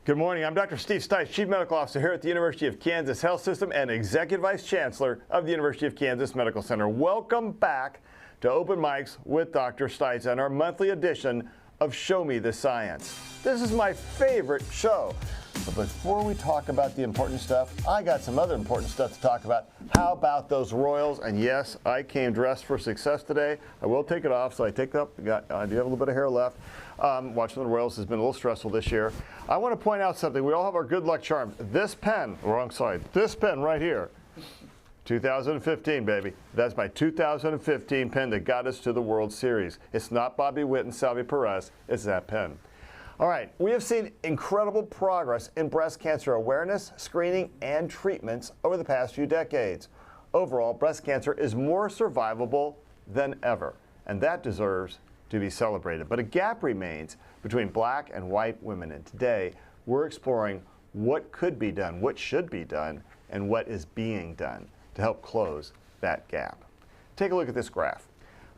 Good morning. I'm Dr. Steve Stites, Chief Medical Officer here at the University of Kansas Health System and Executive Vice Chancellor of the University of Kansas Medical Center. Welcome back to Open Mics with Dr. Stites and our monthly edition of Show Me the Science. This is my favorite show. But before we talk about the important stuff, I got some other important stuff to talk about. How about those Royals? And yes, I came dressed for success today. I will take it off, so I take it up. I do have a little bit of hair left. Watching the Royals has been a little stressful this year. I want to point out something. We all have our good luck charms. This pen, wrong side, this pen right here, 2015, baby. That's my 2015 pen that got us to the World Series. It's not Bobby Witt and Salvi Perez. It's that pen. All right, we have seen incredible progress in breast cancer awareness, screening, and treatments over the past few decades. Overall, breast cancer is more survivable than ever, and that deserves to be celebrated. But a gap remains between black and white women, and today we're exploring what could be done, what should be done, and what is being done to help close that gap. Take a look at this graph.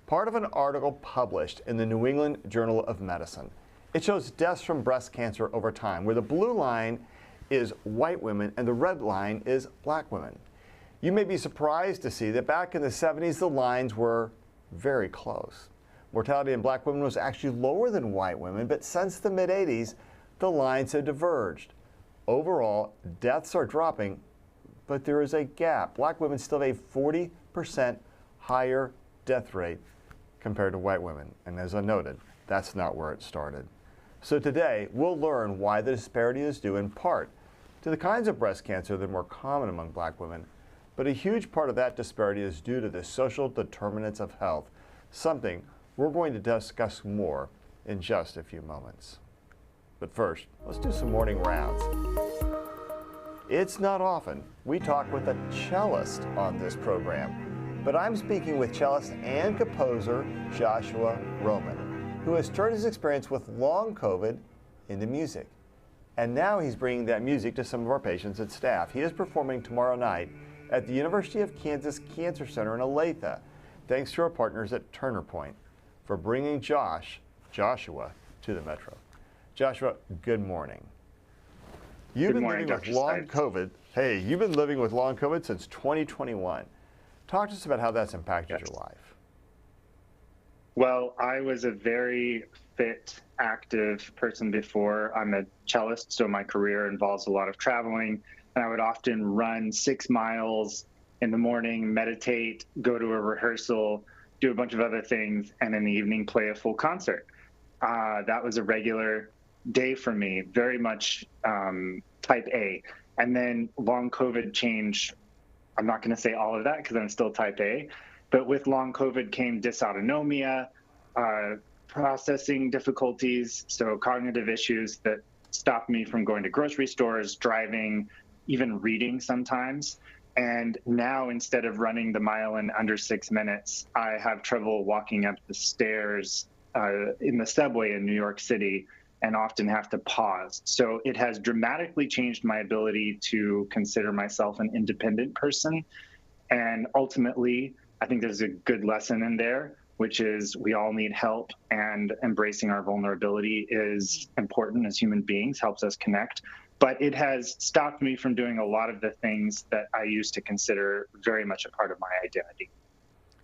Part of an article published in the New England Journal of Medicine. It shows deaths from breast cancer over time, where the blue line is white women and the red line is black women. You may be surprised to see that back in the 70s, the lines were very close. Mortality in black women was actually lower than white women, but since the mid-80s, the lines have diverged. Overall, deaths are dropping, but there is a gap. Black women still have a 40% higher death rate compared to white women. And as I noted, that's not where it started. So today, we'll learn why the disparity is due in part to the kinds of breast cancer that are more common among black women, but a huge part of that disparity is due to the social determinants of health, something we're going to discuss more in just a few moments. But first, let's do some morning rounds. It's not often we talk with a cellist on this program, but I'm speaking with cellist and composer Joshua Roman, who has turned his experience with long COVID into music. And now he's bringing that music to some of our patients and staff. He is performing tomorrow night at the University of Kansas Cancer Center in Olathe, thanks to our partners at Turner Point for bringing Joshua to the Metro. Joshua, good morning. You've been living with long COVID. Hey, you've been living with long COVID since 2021. Talk to us about how that's impacted your life. Well, I was a very fit, active person before. I'm a cellist, so my career involves a lot of traveling. And I would often run 6 miles in the morning, meditate, go to a rehearsal, do a bunch of other things, and in the evening play a full concert. That was a regular day for me, very much type A. And then long COVID changed. I'm not going to say all of that because I'm still type A. But with long COVID came dysautonomia, processing difficulties, so cognitive issues that stopped me from going to grocery stores, driving, even reading sometimes. And now, instead of running the mile in under 6 minutes, I have trouble walking up the stairs in the subway in New York City and often have to pause. So it has dramatically changed my ability to consider myself an independent person. And ultimately, I think there's a good lesson in there, which is we all need help, and embracing our vulnerability is important as human beings, helps us connect. But it has stopped me from doing a lot of the things that I used to consider very much a part of my identity.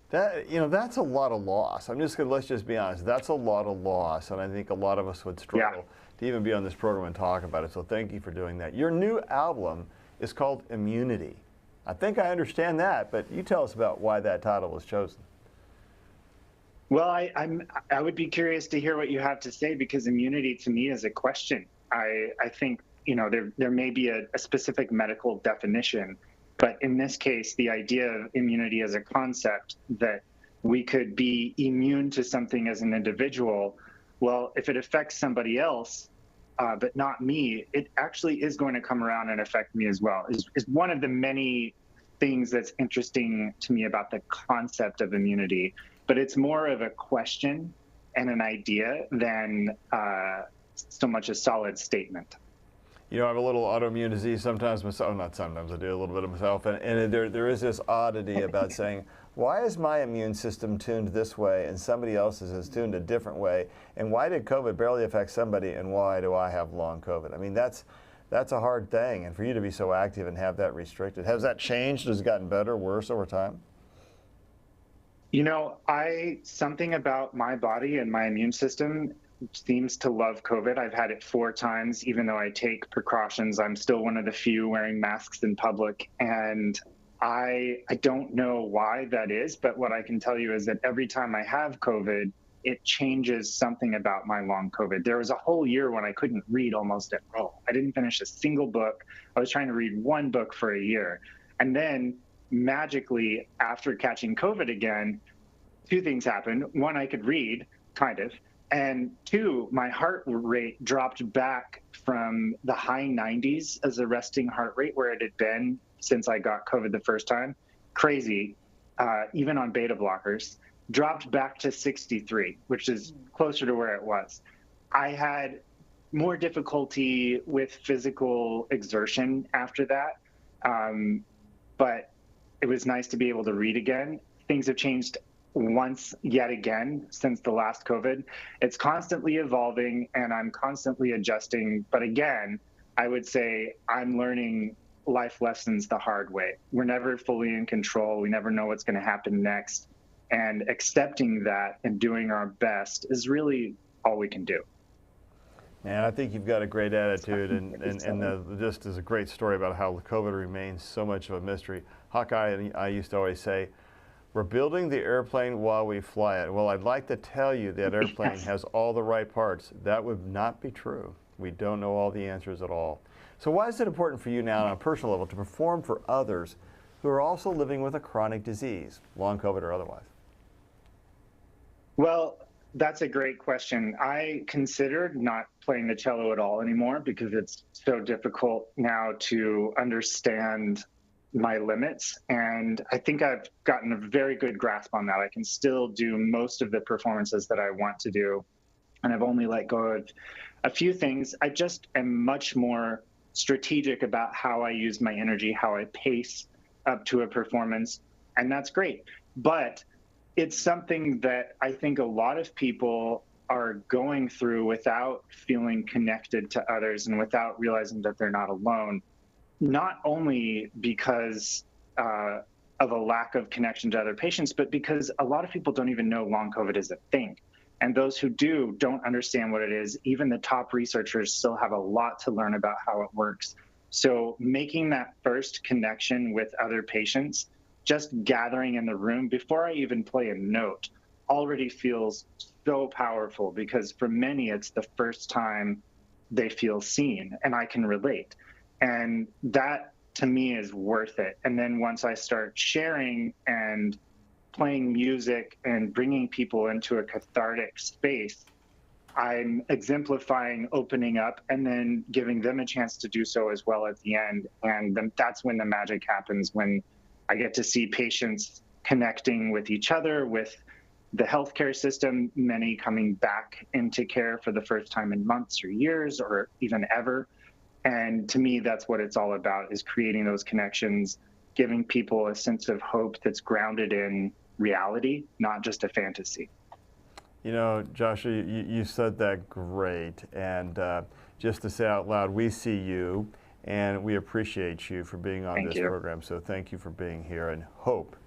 That's a lot of loss. Let's just be honest. That's a lot of loss, and I think a lot of us would struggle to even be on this program and talk about it. So thank you for doing that. Your new album is called Immunity. I think I understand that, but you tell us about why that title was chosen. Well, I would be curious to hear what you have to say, because immunity to me is a question. I think there may be a specific medical definition, but in this case, the idea of immunity as a concept that we could be immune to something as an individual. Well, if it affects somebody else, but not me, it actually is going to come around and affect me as well, is one of the many things that's interesting to me about the concept of immunity. But it's more of a question and an idea than so much a solid statement. I have a little autoimmune disease sometimes myself, not sometimes, I do a little bit of myself, and there is this oddity about saying, why is my immune system tuned this way and somebody else's is tuned a different way? And why did COVID barely affect somebody and why do I have long COVID? I mean, that's a hard thing. And for you to be so active and have that restricted, has that changed? Has it gotten better, worse over time? You know, something about my body and my immune system seems to love COVID. I've had it 4 times, even though I take precautions. I'm still one of the few wearing masks in public. And I don't know why that is, but what I can tell you is that every time I have COVID, it changes something about my long COVID. There was a whole year when I couldn't read almost at all. I didn't finish a single book. I was trying to read 1 book for a year. And then magically, after catching COVID again, 2 things happened. 1, I could read, kind of. And 2, my heart rate dropped back from the high 90s as a resting heart rate where it had been since I got COVID the first time. Crazy, even on beta blockers, dropped back to 63, which is closer to where it was. I had more difficulty with physical exertion after that, but it was nice to be able to read again. Things have changed once yet again since the last COVID. It's constantly evolving and I'm constantly adjusting. But again, I would say I'm learning life lessons the hard way. We're never fully in control. We never know what's going to happen next. And accepting that and doing our best is really all we can do. And I think you've got a great attitude, and just is a great story about how COVID remains so much of a mystery. Hawkeye and I used to always say, we're building the airplane while we fly it. Well, I'd like to tell you that airplane has all the right parts. That would not be true. We don't know all the answers at all. So why is it important for you now on a personal level to perform for others who are also living with a chronic disease, long COVID or otherwise? Well, that's a great question. I considered not playing the cello at all anymore because it's so difficult now to understand my limits. And I think I've gotten a very good grasp on that. I can still do most of the performances that I want to do. And I've only let go of a few things. I just am much more strategic about how I use my energy, how I pace up to a performance. And that's great. But it's something that I think a lot of people are going through without feeling connected to others and without realizing that they're not alone. Not only because of a lack of connection to other patients, but because a lot of people don't even know long COVID is a thing. And those who do don't understand what it is. Even the top researchers still have a lot to learn about how it works. So making that first connection with other patients, just gathering in the room before I even play a note, already feels so powerful because for many, it's the first time they feel seen, and I can relate. And that to me is worth it. And then once I start sharing and playing music and bringing people into a cathartic space, I'm exemplifying opening up and then giving them a chance to do so as well at the end. And then that's when the magic happens, when I get to see patients connecting with each other, with the healthcare system, many coming back into care for the first time in months or years or even ever. And to me, that's what it's all about, is creating those connections, giving people a sense of hope that's grounded in reality, not just a fantasy. You know, Joshua, you said that great. And just to say out loud, we see you and we appreciate you for being on this program. So thank you for being here. And hope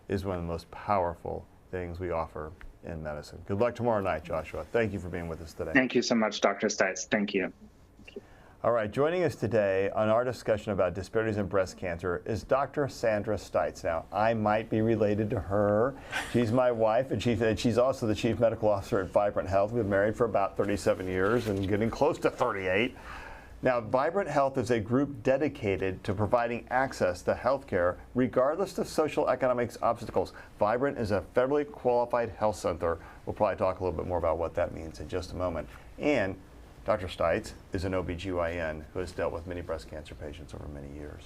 is one of the most powerful things we offer in medicine. Good luck tomorrow night, Joshua. Thank you for being with us today. Thank you so much, Dr. Stites. Thank you. All right, joining us today on our discussion about disparities in breast cancer is Dr. Sandra Stites. Now, I might be related to her. She's my wife, and she's also the Chief Medical Officer at Vibrant Health. We've been married for about 37 years and getting close to 38. Now, Vibrant Health is a group dedicated to providing access to health care regardless of social economics obstacles. Vibrant is a federally qualified health center. We'll probably talk a little bit more about what that means in just a moment. And Dr. Stites is an OBGYN who has dealt with many breast cancer patients over many years.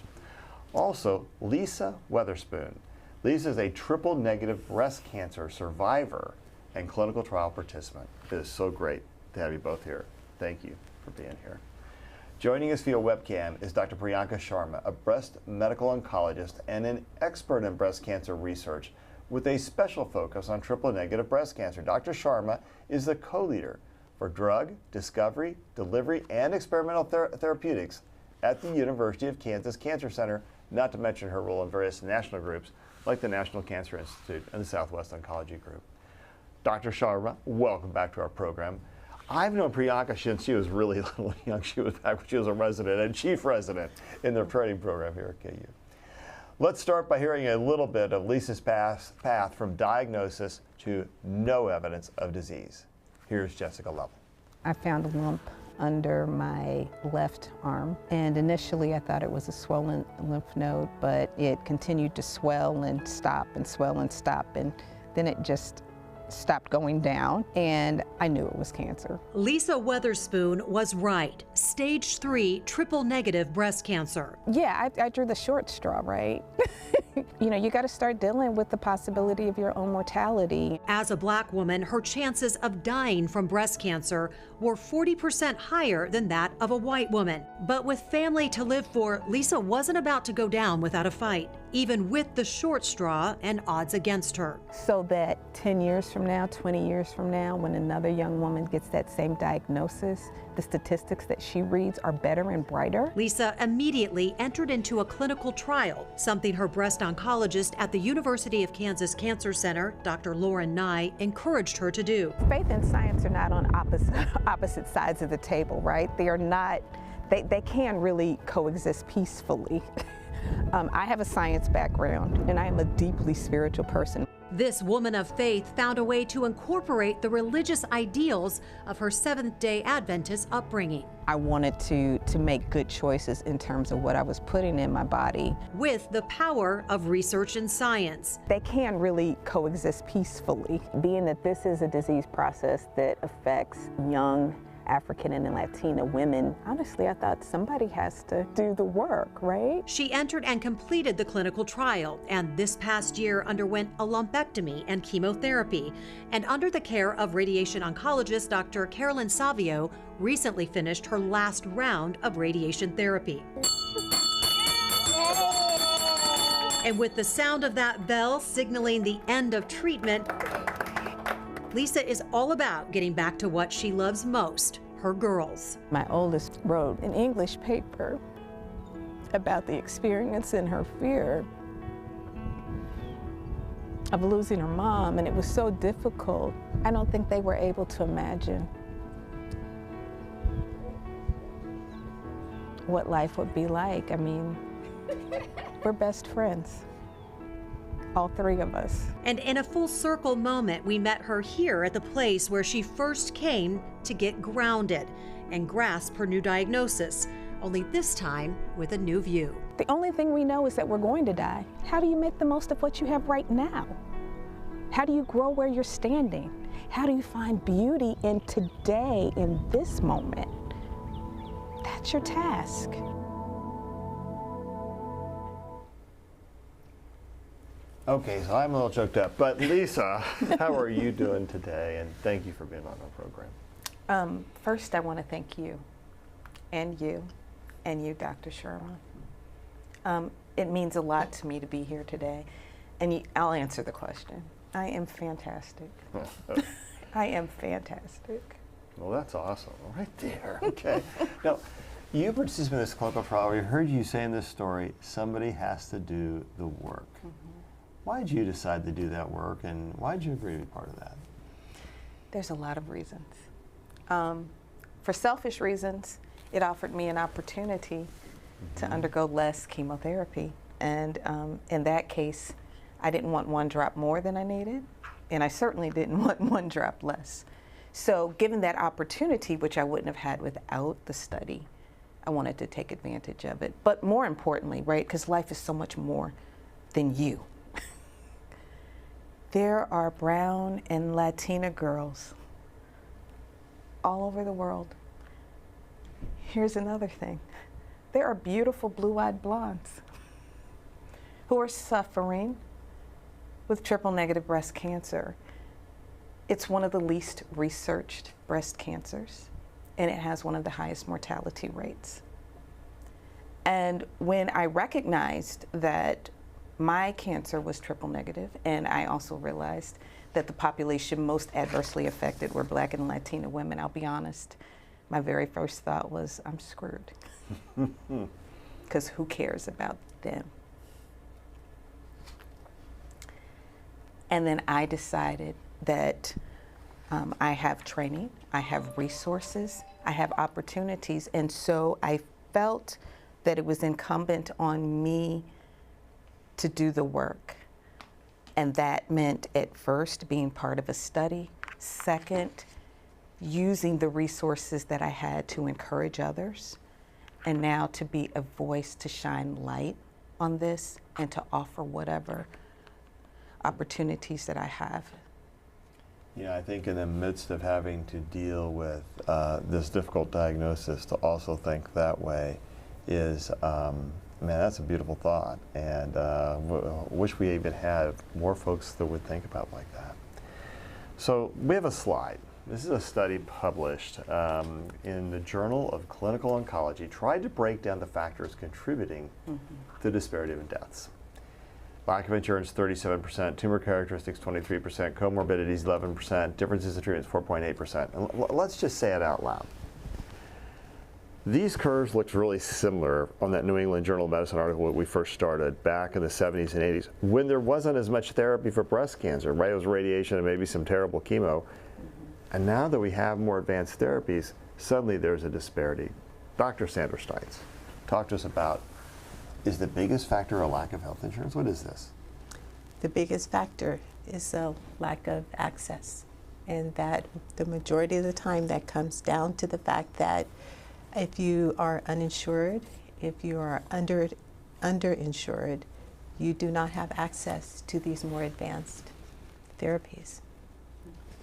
Also, Lisa Weatherspoon. Lisa is a triple-negative breast cancer survivor and clinical trial participant. It is so great to have you both here. Thank you for being here. Joining us via webcam is Dr. Priyanka Sharma, a breast medical oncologist and an expert in breast cancer research with a special focus on triple-negative breast cancer. Dr. Sharma is the co-leader for drug discovery, delivery, and experimental therapeutics at the University of Kansas Cancer Center, not to mention her role in various national groups like the National Cancer Institute and the Southwest Oncology Group. Dr. Sharma, welcome back to our program. I've known Priyanka since she was really little young. She was back when she was a resident and chief resident in their training program here at KU. Let's start by hearing a little bit of Lisa's path from diagnosis to no evidence of disease. Here's Jessica Lovell. I found a lump under my left arm, and initially I thought it was a swollen lymph node, but it continued to swell and stop and swell and stop, and then it just stopped going down, and I knew it was cancer. Lisa Weatherspoon was right. Stage 3 triple-negative breast cancer. Yeah, I drew the short straw, right? You know, you got to start dealing with the possibility of your own mortality. As a Black woman, her chances of dying from breast cancer were 40% higher than that of a white woman. But with family to live for, Lisa wasn't about to go down without a fight, even with the short straw and odds against her. So that 10 years from now, 20 years from now, when another young woman gets that same diagnosis, the statistics that she reads are better and brighter. Lisa immediately entered into a clinical trial, something her breast oncologist at the University of Kansas Cancer Center, Dr. Lauren Nye, encouraged her to do. Faith and science are not on opposite sides of the table, right? They are not, they can really coexist peacefully. I have a science background, and I am a deeply spiritual person. This woman of faith found a way to incorporate the religious ideals of her Seventh-day Adventist upbringing. I wanted to make good choices in terms of what I was putting in my body. With the power of research and science. They can really coexist peacefully. Being that this is a disease process that affects young African and Latina women, honestly, I thought somebody has to do the work, right? She entered and completed the clinical trial, and this past year underwent a lumpectomy and chemotherapy, and under the care of radiation oncologist Dr. Carolyn Savio, recently finished her last round of radiation therapy. And with the sound of that bell signaling the end of treatment, Lisa is all about getting back to what she loves most, her girls. My oldest wrote an English paper about the experience and her fear of losing her mom, and it was so difficult. I don't think they were able to imagine what life would be like. I mean, we're best friends. All three of us. And in a full circle moment, we met her here at the place where she first came to get grounded and grasp her new diagnosis, only this time with a new view. The only thing we know is that we're going to die. How do you make the most of what you have right now? How do you grow where you're standing? How do you find beauty in today, in this moment? That's your task. Okay, so I'm a little choked up, but Lisa, how are you doing today? And thank you for being on our program. First, I want to thank you, and you, Dr. Sharma. It means a lot to me to be here today, and I'll answer the question. I am fantastic. I am fantastic. Well, that's awesome, right there. Okay. Now, you participated in this clinical trial. We heard you say in this story, somebody has to do the work. Mm-hmm. Why did you decide to do that work, and why did you agree to be part of that? There's a lot of reasons. For selfish reasons, it offered me an opportunity to undergo less chemotherapy. And in that case, I didn't want one drop more than I needed, and I certainly didn't want one drop less. So given that opportunity, which I wouldn't have had without the study, I wanted to take advantage of it. But more importantly, right, because life is so much more than you. There are brown and Latina girls all over the world. Here's another thing. There are beautiful blue-eyed blondes who are suffering with triple-negative breast cancer. It's one of the least researched breast cancers, and it has one of the highest mortality rates. And when I recognized that my cancer was triple negative, and I also realized that the population most adversely affected were Black and Latina women. I'll be honest, my very first thought was, I'm screwed. Because who cares about them? And then I decided that I have training, I have resources, I have opportunities, and so I felt that it was incumbent on me to do the work. And that meant, at first, being part of a study. Second, using the resources that I had to encourage others. And now to be a voice to shine light on this and to offer whatever opportunities that I have. Yeah, I think in the midst of having to deal with this difficult diagnosis, to also think that way is, man, that's a beautiful thought. And wish we even had more folks that would think about like that. So we have a slide. This is a study published in the Journal of Clinical Oncology, tried to break down the factors contributing to the disparity in deaths. Lack of insurance, 37%, tumor characteristics, 23%, comorbidities, 11%, differences in treatments, 4.8%. And let's just say it out loud. These curves looked really similar on that New England Journal of Medicine article that we first started back in the 70s and 80s, when there wasn't as much therapy for breast cancer, right? It was radiation and maybe some terrible chemo. And now that we have more advanced therapies, suddenly there's a disparity. Dr. Sandra Stites, talk to us about, is the biggest factor a lack of health insurance? What is this? The biggest factor is a lack of access. And that the majority of the time that comes down to the fact that if you are uninsured, if you are underinsured, you do not have access to these more advanced therapies.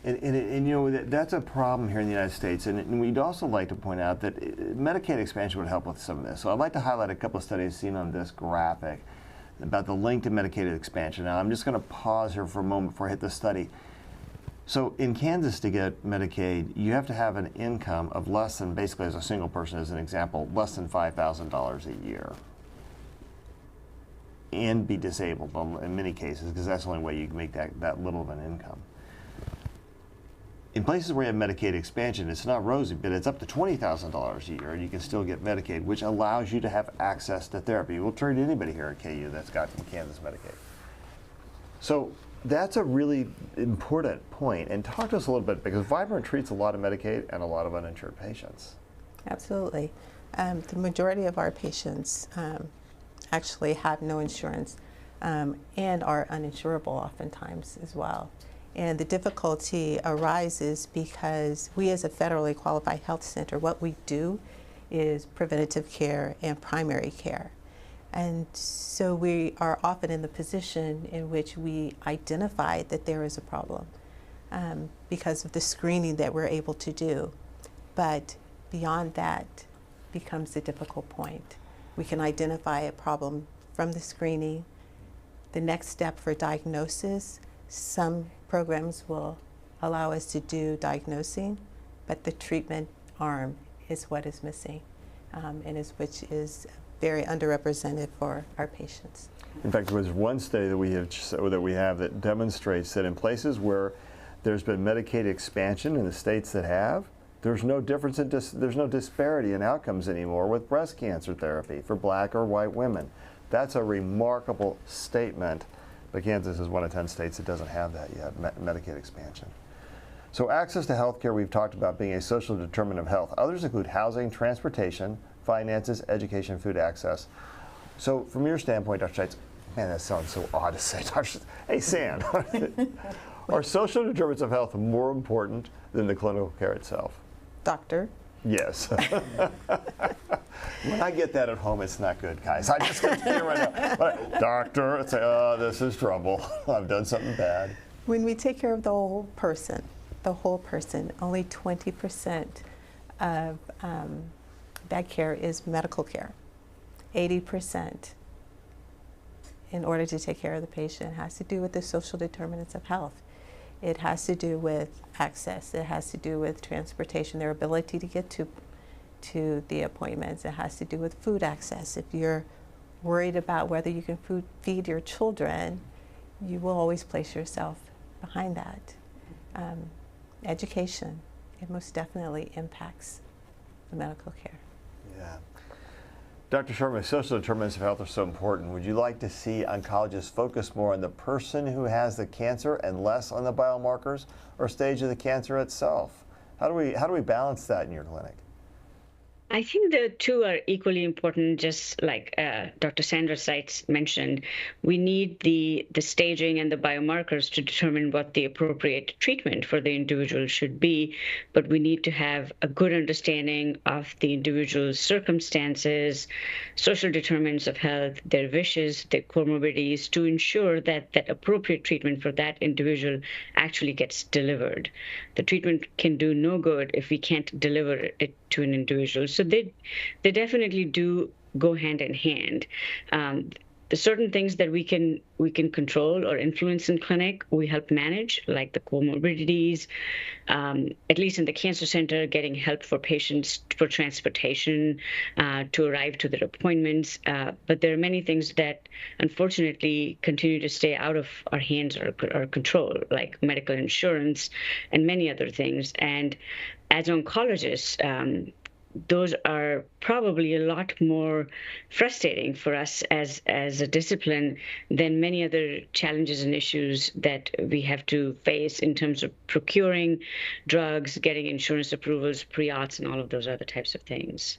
And you know, that's a problem here in the United States. And we'd also like to point out that Medicaid expansion would help with some of this. So I'd like to highlight a couple of studies seen on this graphic about the link to Medicaid expansion. Now, I'm just going to pause here for a moment before I hit the study. So in Kansas, to get Medicaid, you have to have an income of less than, basically as a single person, as an example, less than $5,000 a year. And be disabled in many cases, because that's the only way you can make that little of an income. In places where you have Medicaid expansion, it's not rosy, but it's up to $20,000 a year, and you can still get Medicaid, which allows you to have access to therapy. We'll turn to anybody here at KU that's got Kansas Medicaid. So that's a really important point. And talk to us a little bit, because Vibrant treats a lot of Medicaid and a lot of uninsured patients. Absolutely. The majority of our patients actually have no insurance and are uninsurable oftentimes as well. And the difficulty arises because we, as a federally qualified health center, what we do is preventative care and primary care. And so we are often in the position in which we identify that there is a problem because of the screening that we're able to do. But beyond that becomes the difficult point. We can identify a problem from the screening. The next step for diagnosis, some programs will allow us to do diagnosing, but the treatment arm is what is missing, which is very underrepresented for our patients. In fact, there's one study that we have that demonstrates that in places where there's been Medicaid expansion in the states that have, there's no difference in there's no disparity in outcomes anymore with breast cancer therapy for Black or white women. That's a remarkable statement. But Kansas is one of 10 states that doesn't have that yet, Medicaid expansion. So access to health care, we've talked about being a social determinant of health. Others include housing, transportation, finances, education, food access. So from your standpoint, Dr. Stites, man, that sounds so odd to say. Hey, Sam, are social determinants of health more important than the clinical care itself? Doctor? Yes. When I get that at home, it's not good, guys. I just can tell you right now. Doctor, I'd say, oh, this is trouble. I've done something bad. When we take care of the whole person, only 20% of that care is medical care. 80%, in order to take care of the patient, has to do with the social determinants of health. It has to do with access. It has to do with transportation, their ability to get to the appointments. It has to do with food access. If worried about whether you can feed your children, you will always place yourself behind that. Education, it most definitely impacts the medical care. Yeah. Dr. Sharma, social determinants of health are so important. Would you like to see oncologists focus more on the person who has the cancer and less on the biomarkers or stage of the cancer itself? How do we balance that in your clinic? I think the two are equally important, just like Dr. Sanders Stites mentioned. We need the staging and the biomarkers to determine what the appropriate treatment for the individual should be, but we need to have a good understanding of the individual's circumstances, social determinants of health, their wishes, their comorbidities, to ensure that that appropriate treatment for that individual actually gets delivered. The treatment can do no good if we can't deliver it to an individual. So they definitely do go hand in hand. The certain things that we can control or influence in clinic, we help manage, like the comorbidities, at least in the cancer center, getting help for patients for transportation to arrive to their appointments. But there are many things that unfortunately continue to stay out of our hands or control, like medical insurance and many other things. And as oncologists, those are probably a lot more frustrating for us as a discipline than many other challenges and issues that we have to face in terms of procuring drugs, getting insurance approvals, pre-auths, and all of those other types of things.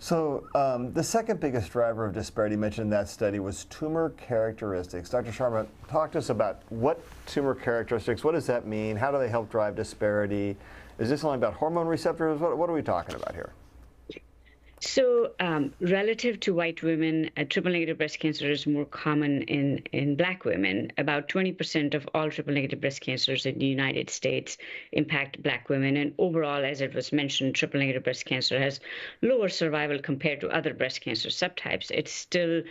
So the second biggest driver of disparity mentioned in that study was tumor characteristics. Dr. Sharma, talk to us about what tumor characteristics, what does that mean? How do they help drive disparity? Is this only about hormone receptors? What are we talking about here? So relative to white women, triple-negative breast cancer is more common in Black women. About 20% of all triple-negative breast cancers in the United States impact Black women. And overall, as it was mentioned, triple-negative breast cancer has lower survival compared to other breast cancer subtypes. It's still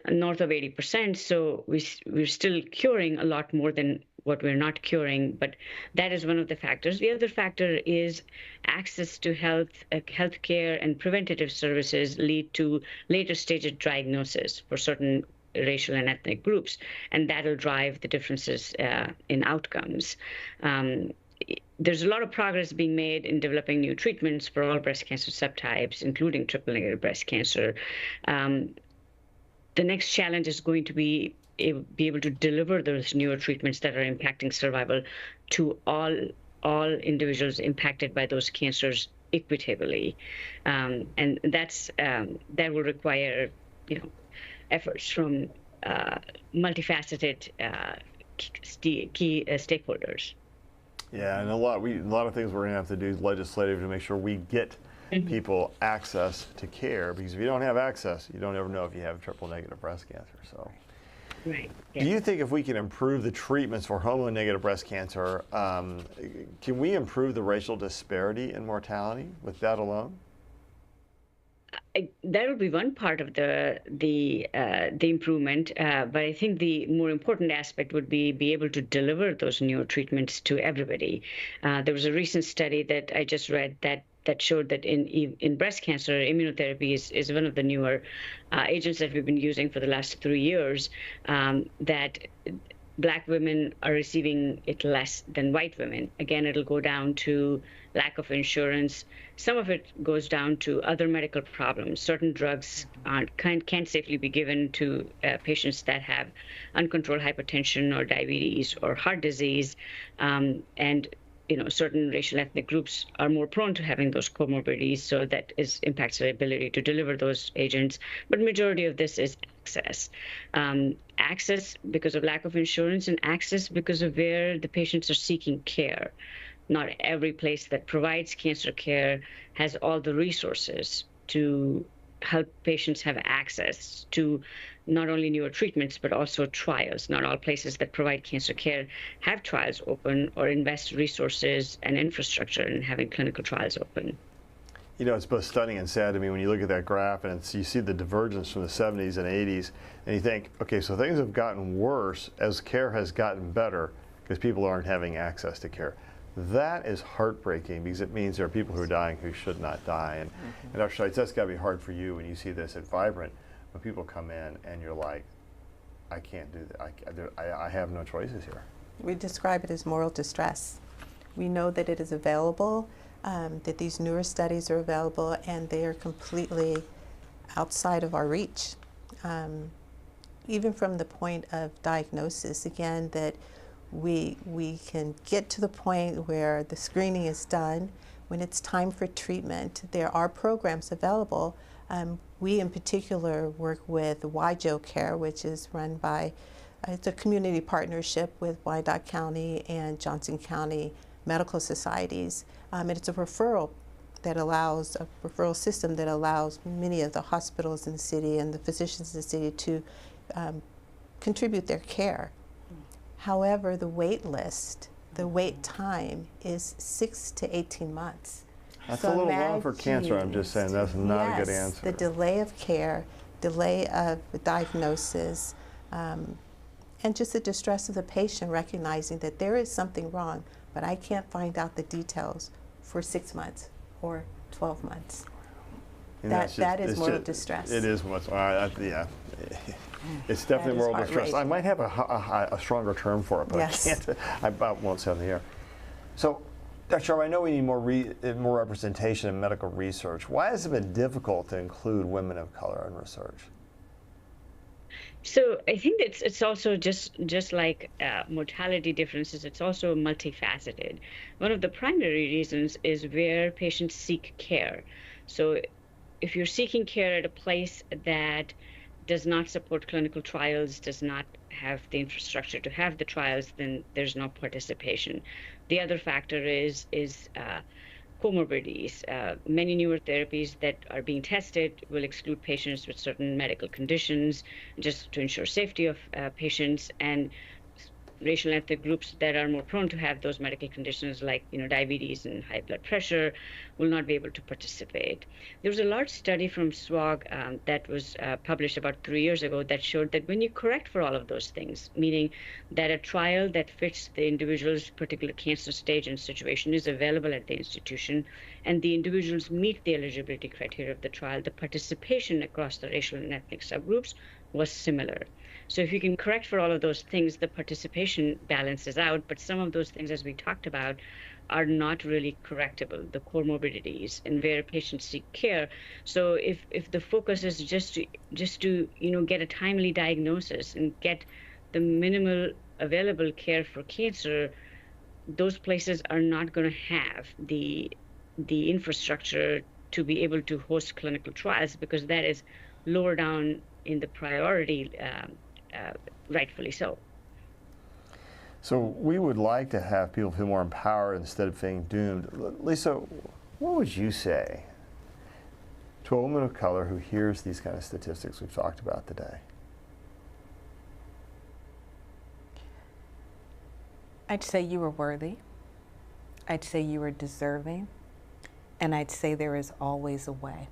north of 80%, so we're still curing a lot more than what we're not curing, but that is one of the factors. The other factor is access to health care and preventative services lead to later stage of diagnosis for certain racial and ethnic groups, and that'll drive the differences in outcomes. There's a lot of progress being made in developing new treatments for all breast cancer subtypes, including triple-negative breast cancer. The next challenge is going to be able to deliver those newer treatments that are impacting survival to all individuals impacted by those cancers equitably, and that will require efforts from multifaceted key stakeholders. Yeah, and a lot of things we're going to have to do legislative to make sure we get people access to care, because if you don't have access, you don't ever know if you have triple-negative breast cancer. So. Right. Yeah. Do you think if we can improve the treatments for hormone-negative breast cancer, can we improve the racial disparity in mortality with that alone? That would be one part of the improvement, but I think the more important aspect would be able to deliver those newer treatments to everybody. There was a recent study that I just read that showed that in breast cancer, immunotherapy is one of the newer agents that we've been using for the last 3 years, that Black women are receiving it less than white women. Again, it'll go down to lack of insurance. Some of it goes down to other medical problems. Certain drugs can't safely be given to patients that have uncontrolled hypertension or diabetes or heart disease, and certain racial ethnic groups are more prone to having those comorbidities, so that impacts their ability to deliver those agents. But majority of this is access. Access because of lack of insurance, and access because of where the patients are seeking care. Not every place that provides cancer care has all the resources to help patients have access to not only newer treatments, but also trials. Not all places that provide cancer care have trials open or invest resources and infrastructure in having clinical trials open. It's both stunning and sad to me when you look at that graph and you see the divergence from the 70s and 80s, and you think, okay, so things have gotten worse as care has gotten better because people aren't having access to care. That is heartbreaking, because it means there are people who are dying who should not die. And Dr. Stites, that's got to be hard for you when you see this at Vibrant. when people come in and you're like, I can't do that. I have no choices here. We describe it as moral distress. We know that it is available, that these newer studies are available, and they are completely outside of our reach. Even from the point of diagnosis, again, that we can get to the point where the screening is done. When it's time for treatment, there are programs available. We in particular work with YJO Care, which is run by, it's a community partnership with Wyandotte County and Johnson County medical societies. And it's a referral system that allows many of the hospitals in the city and the physicians in the city to contribute their care. However, the wait list, the wait time is 6 to 18 months. That's a little long for cancer, I'm just saying. That's not a good answer. The delay of care, delay of diagnosis, and just the distress of the patient recognizing that there is something wrong, but I can't find out the details for 6 months or 12 months. And that is moral distress. It is much, yeah. It's definitely moral distress. I might have a stronger term for it, but yes. I won't say on the air. So, Dr. Sharp, I know we need more representation in medical research. Why has it been difficult to include women of color in research? So I think it's also just like mortality differences, it's also multifaceted. One of the primary reasons is where patients seek care. So if you're seeking care at a place that does not support clinical trials, does not have the infrastructure to have the trials, then there's no participation. The other factor is comorbidities. Many newer therapies that are being tested will exclude patients with certain medical conditions just to ensure safety of patients, and racial and ethnic groups that are more prone to have those medical conditions like diabetes and high blood pressure will not be able to participate. There was a large study from SWOG that was published about 3 years ago that showed that when you correct for all of those things, meaning that a trial that fits the individual's particular cancer stage and situation is available at the institution, and the individuals meet the eligibility criteria of the trial, the participation across the racial and ethnic subgroups was similar. So if you can correct for all of those things, the participation balances out, but some of those things, as we talked about, are not really correctable, the comorbidities and where patients seek care. So if the focus is just to get a timely diagnosis and get the minimal available care for cancer, those places are not going to have the infrastructure to be able to host clinical trials, because that is lower down in the priority, rightfully so. So we would like to have people feel more empowered instead of feeling doomed. Lisa, what would you say to a woman of color who hears these kind of statistics we've talked about today? I'd say you were worthy. I'd say you were deserving. And I'd say there is always a way.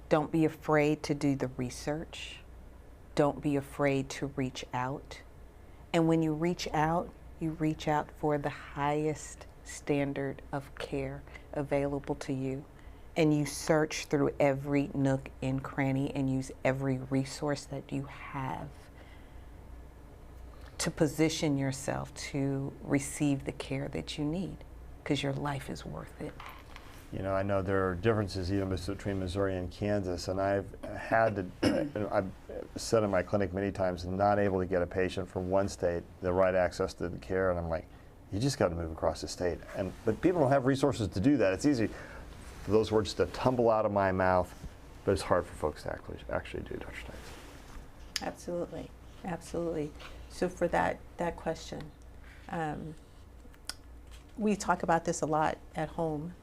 Don't be afraid to do the research. Don't be afraid to reach out. And when you reach out for the highest standard of care available to you. And you search through every nook and cranny and use every resource that you have to position yourself to receive the care that you need, because your life is worth it. I know there are differences even between Missouri and Kansas, and I've had to, I've said in my clinic many times, not able to get a patient from one state the right access to the care, and I'm like, you just got to move across the state. But people don't have resources to do that. It's easy for those words to tumble out of my mouth, but it's hard for folks to actually do, Dr. Stites. Absolutely, absolutely. So for that question, we talk about this a lot at home.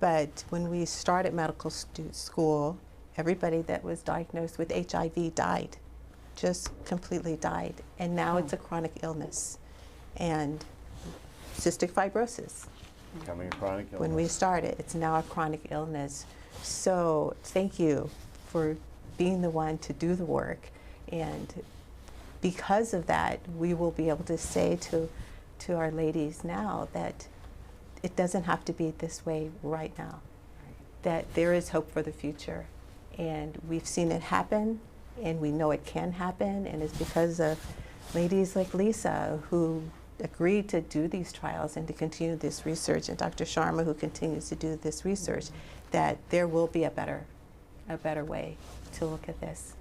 But when we started medical school, everybody that was diagnosed with HIV died, just completely died. And now it's a chronic illness. And cystic fibrosis. Becoming a chronic illness. When we started, it's now a chronic illness. So thank you for being the one to do the work. And because of that, we will be able to say to our ladies now that it doesn't have to be this way right now, that there is hope for the future, And we've seen it happen, and we know it can happen, and it's because of ladies like Lisa who agreed to do these trials and to continue this research, and Dr. Sharma who continues to do this research, that there will be a better way to look at this.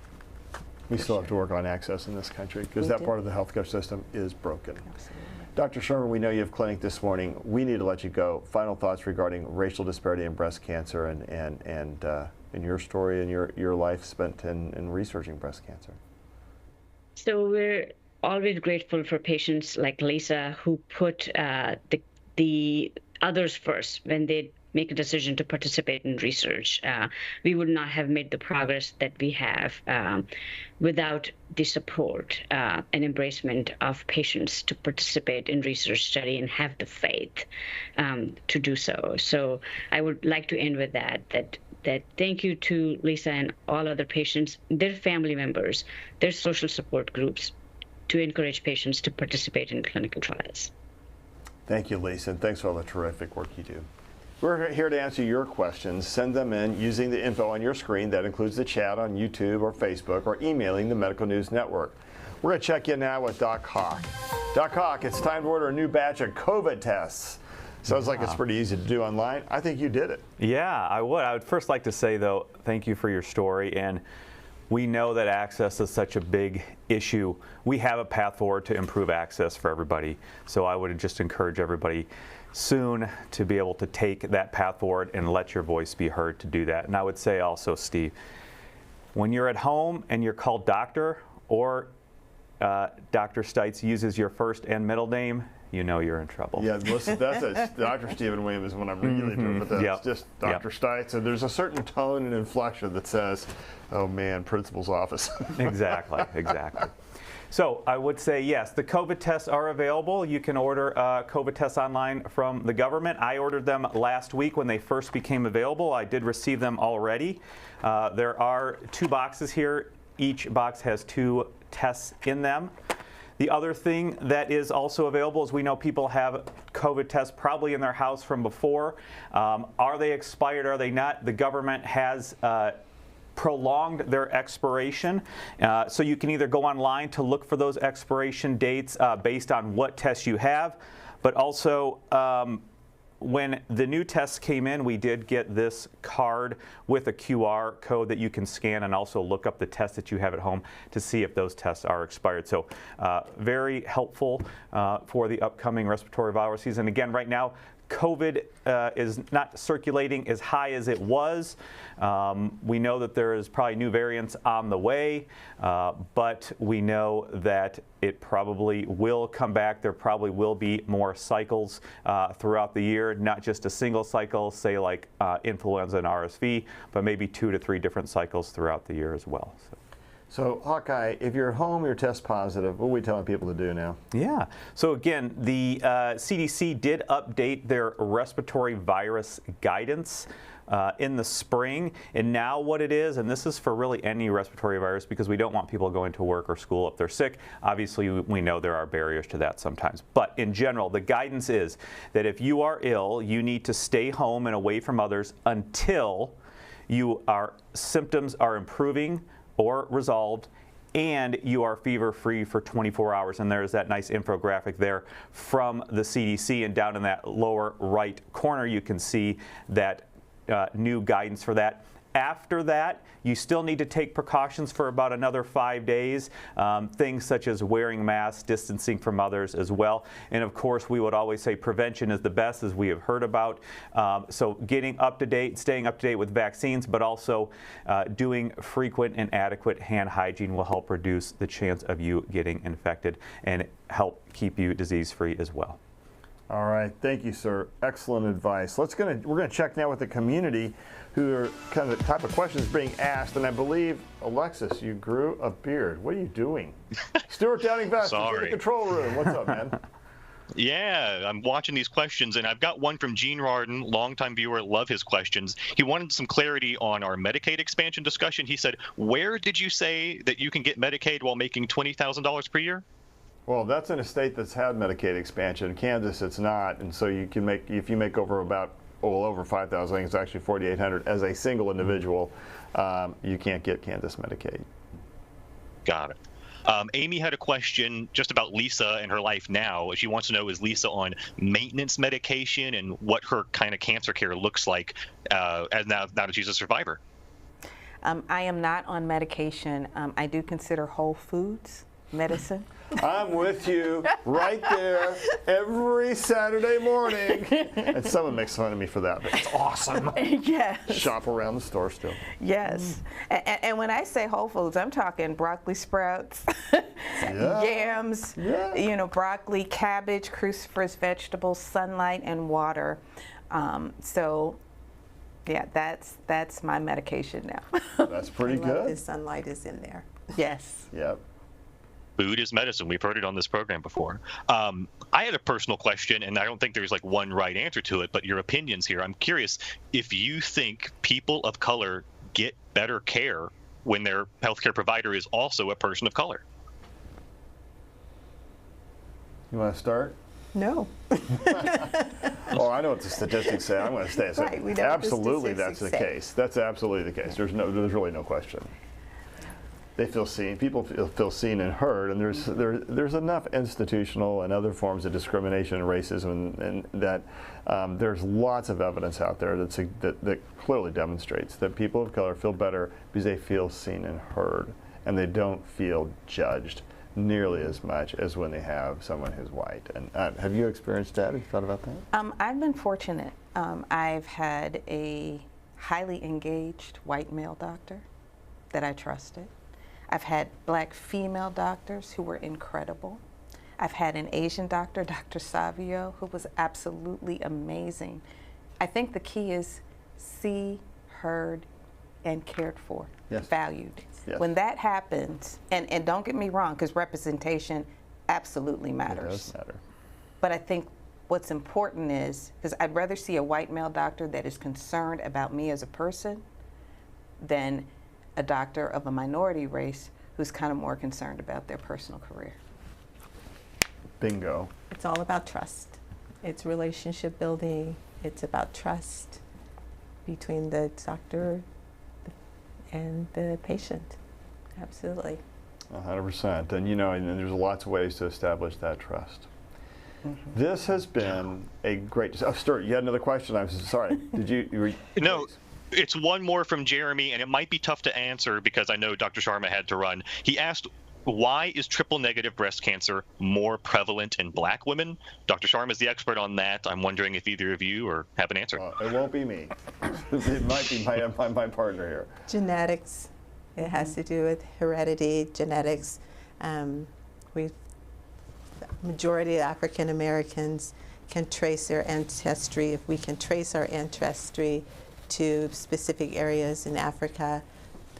We still have to work on access in this country because that part of the healthcare system is broken. Absolutely. Dr. Sharma, we know you have clinic this morning. We need to let you go. Final thoughts regarding racial disparity in breast cancer and your story and your life spent in researching breast cancer. So we're always grateful for patients like Lisa who put the others first when they make a decision to participate in research. We would not have made the progress that we have without the support and embracement of patients to participate in research study and have the faith to do so. So I would like to end with that thank you to Lisa and all other patients, their family members, their social support groups, to encourage patients to participate in clinical trials. Thank you, Lisa, and thanks for all the terrific work you do. We're here to answer your questions. Send them in using the info on your screen. That includes the chat on YouTube or Facebook, or emailing the Medical News Network. We're going to check in now with Doc Hawk. Doc Hawk, it's time to order a new batch of COVID tests. Sounds like it's pretty easy to do online. I think you did it. Yeah, I would. I would first like to say, though, thank you for your story. And we know that access is such a big issue. We have a path forward to improve access for everybody. So I would just encourage everybody soon to be able to take that path forward and let your voice be heard to do that. And I would say also, Steve, when you're at home and you're called doctor, or Dr. Stites uses your first and middle name, you know you're in trouble. Yeah, listen, that's Dr. Stephen Williams is when I'm really doing it. It's just Dr. Stites, and there's a certain tone and inflection that says, oh man, principal's office. Exactly, exactly. So I would say, yes, the COVID tests are available. You can order COVID tests online from the government. I ordered them last week when they first became available. I did receive them already. There are 2 boxes here. Each box has 2 tests in them. The other thing that is also available is we know people have COVID tests probably in their house from before. Are they expired? Are they not? The government has prolonged their expiration. So you can either go online to look for those expiration dates based on what tests you have, but also when the new tests came in, we did get this card with a QR code that you can scan and also look up the tests that you have at home to see if those tests are expired. So very helpful for the upcoming respiratory viral season. Again, right now, COVID is not circulating as high as it was. We know that there is probably new variants on the way, but we know that it probably will come back. There probably will be more cycles throughout the year, not just a single cycle, say like influenza and RSV, but maybe 2 to 3 different cycles throughout the year as well. So, Hawkeye, if you're at home, you're test positive, what are we telling people to do now? Yeah. So again, the CDC did update their respiratory virus guidance in the spring. And now what it is, and this is for really any respiratory virus, because we don't want people going to work or school if they're sick. Obviously, we know there are barriers to that sometimes. But in general, the guidance is that if you are ill, you need to stay home and away from others until symptoms are improving or resolved, and you are fever-free for 24 hours. And there's that nice infographic there from the CDC, and down in that lower right corner, you can see that new guidance for that. After that, you still need to take precautions for about another 5 days, things such as wearing masks, distancing from others as well. And of course, we would always say prevention is the best, as we have heard about. So getting up to date, staying up to date with vaccines, but also doing frequent and adequate hand hygiene will help reduce the chance of you getting infected and help keep you disease-free as well. All right, thank you, sir. Excellent advice. We're gonna check now with the community, who are kind of the type of questions being asked. And I believe, Alexis, you grew a beard. What are you doing? Stuart Downing-Vest is in the control room. What's up, man? Yeah, I'm watching these questions, and I've got one from Gene Rardon, longtime viewer, love his questions. He wanted some clarity on our Medicaid expansion discussion. He said, where did you say that you can get Medicaid while making $20,000 per year? Well, that's in a state that's had Medicaid expansion. Kansas, it's not, and so you can make, if you make over about well over 5,000. I think it's actually 4,800 as a single individual. You can't get Kansas Medicaid. Got it. Amy had a question just about Lisa and her life now. She wants to know, is Lisa on maintenance medication and what her kind of cancer care looks like as now that she's a survivor? I am not on medication. I do consider whole foods medicine. I'm with you right there every Saturday morning. And someone makes fun of me for that, but it's awesome. Yes. Shop around the store still. Yes. And when I say whole foods, I'm talking broccoli sprouts, yams, you know, broccoli, cabbage, cruciferous vegetables, sunlight, and water. So, yeah, that's my medication now. That's pretty good. The sunlight is in there. Yes. Yep. Food is medicine. We've heard it on this program before. I had a personal question, and I don't think there's like one right answer to it, but your opinions here. I'm curious if you think people of color get better care when their healthcare provider is also a person of color. You want to start? No. Oh, I know what the statistics say. I'm going to stay. Right, we know what the Absolutely, that's the statistics say. case. That's absolutely the case. There's really no question. They feel seen. People feel seen and heard, and there's enough institutional and other forms of discrimination and racism, and that there's lots of evidence out there that clearly demonstrates that people of color feel better because they feel seen and heard, and they don't feel judged nearly as much as when they have someone who's white. And have you experienced that? Have you thought about that? I've been fortunate. I've had a highly engaged white male doctor that I trusted. I've had black female doctors who were incredible. I've had an Asian doctor, Dr. Savio, who was absolutely amazing. I think the key is see, heard, and cared for, valued. Yes. When that happens, and don't get me wrong, because representation absolutely matters. It does matter. But I think what's important is, because I'd rather see a white male doctor that is concerned about me as a person than a doctor of a minority race who's kind of more concerned about their personal career. Bingo. It's all about trust. It's relationship building. It's about trust between the doctor and the patient. Absolutely. 100%. And you know, and there's lots of ways to establish that trust. This has been a great. Oh, Stuart, you had another question. I'm sorry. Did you? No. It's one more from Jeremy, and it might be tough to answer because I know Dr. Sharma had to run. He asked, why is triple-negative breast cancer more prevalent in black women? Dr. Sharma is the expert on that. I'm wondering if either of you have an answer. It won't be me. It might be my partner here. Genetics. It has to do with heredity, genetics. The majority of African Americans can trace their ancestry. If we can trace our ancestry to specific areas in Africa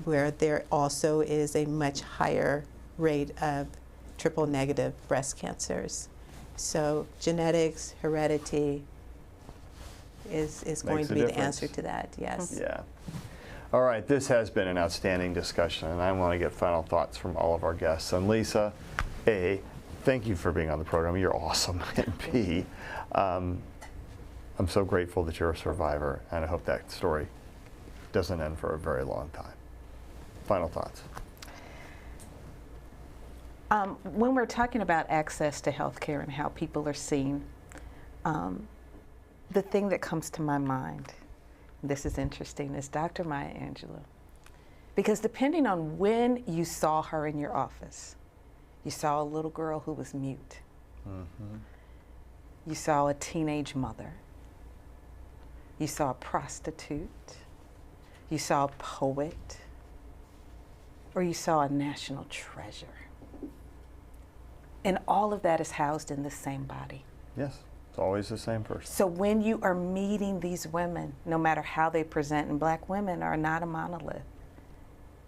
where there also is a much higher rate of triple-negative breast cancers. So genetics, heredity is going to be the answer to that, yes. Yeah. All right, this has been an outstanding discussion, and I want to get final thoughts from all of our guests. And Lisa, A, thank you for being on the program. You're awesome. And B, I'm so grateful that you're a survivor, and I hope that story doesn't end for a very long time. Final thoughts. When we're talking about access to health care and how people are seen, the thing that comes to my mind, this is interesting, is Dr. Maya Angelou. Because depending on when you saw her in your office, you saw a little girl who was mute. You saw a teenage mother. You saw a prostitute, you saw a poet, or you saw a national treasure. And all of that is housed in the same body. Yes, it's always the same person. So when you are meeting these women, no matter how they present, and black women are not a monolith,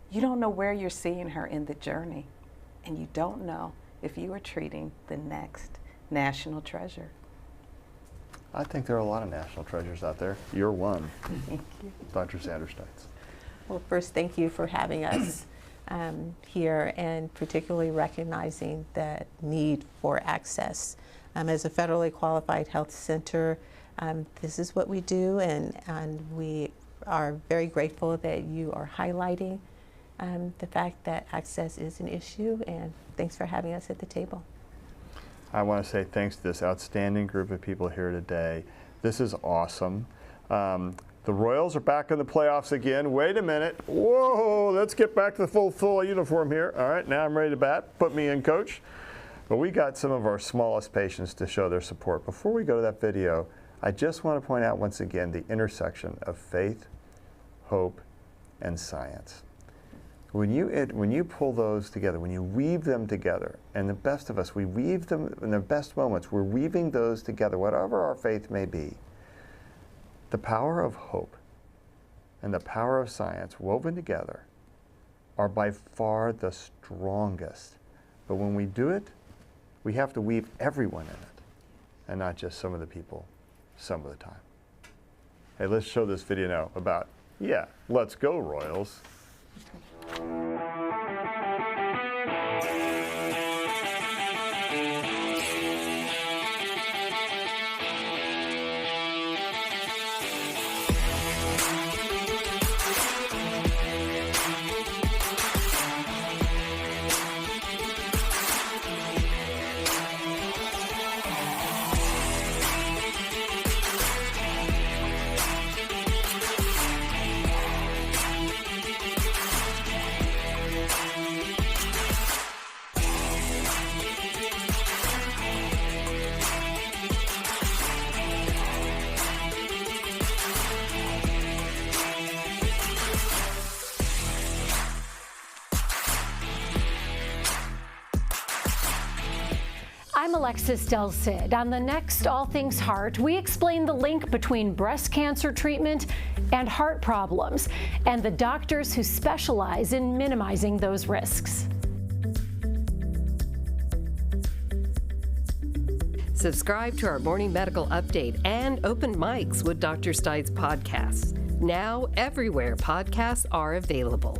you don't know where you're seeing her in the journey, and you don't know if you are treating the next national treasure. I think there are a lot of national treasures out there. You're one. Thank you. Dr. Sandra Stites. Well, first, thank you for having us here and particularly recognizing the need for access. As a federally qualified health center, this is what we do, and we are very grateful that you are highlighting the fact that access is an issue, and thanks for having us at the table. I want to say thanks to this outstanding group of people here today. This is awesome. The Royals are back in the playoffs again. Wait a minute. Whoa, let's get back to the full uniform here. All right, now I'm ready to bat. Put me in, coach. But we got some of our smallest patients to show their support. Before we go to that video, I just want to point out once again the intersection of faith, hope, and science. When you pull those together, when you weave them together, and the best of us, we weave them in the best moments, we're weaving those together, whatever our faith may be. The power of hope and the power of science woven together are by far the strongest. But when we do it, we have to weave everyone in it, and not just some of the people some of the time. Hey, let's show this video now about, yeah, let's go, Royals. I'm Alexis Del Cid. On the next All Things Heart, we explain the link between breast cancer treatment and heart problems, and the doctors who specialize in minimizing those risks. Subscribe to our morning medical update and Open Mics with Dr. Stites podcasts. Now, everywhere podcasts are available.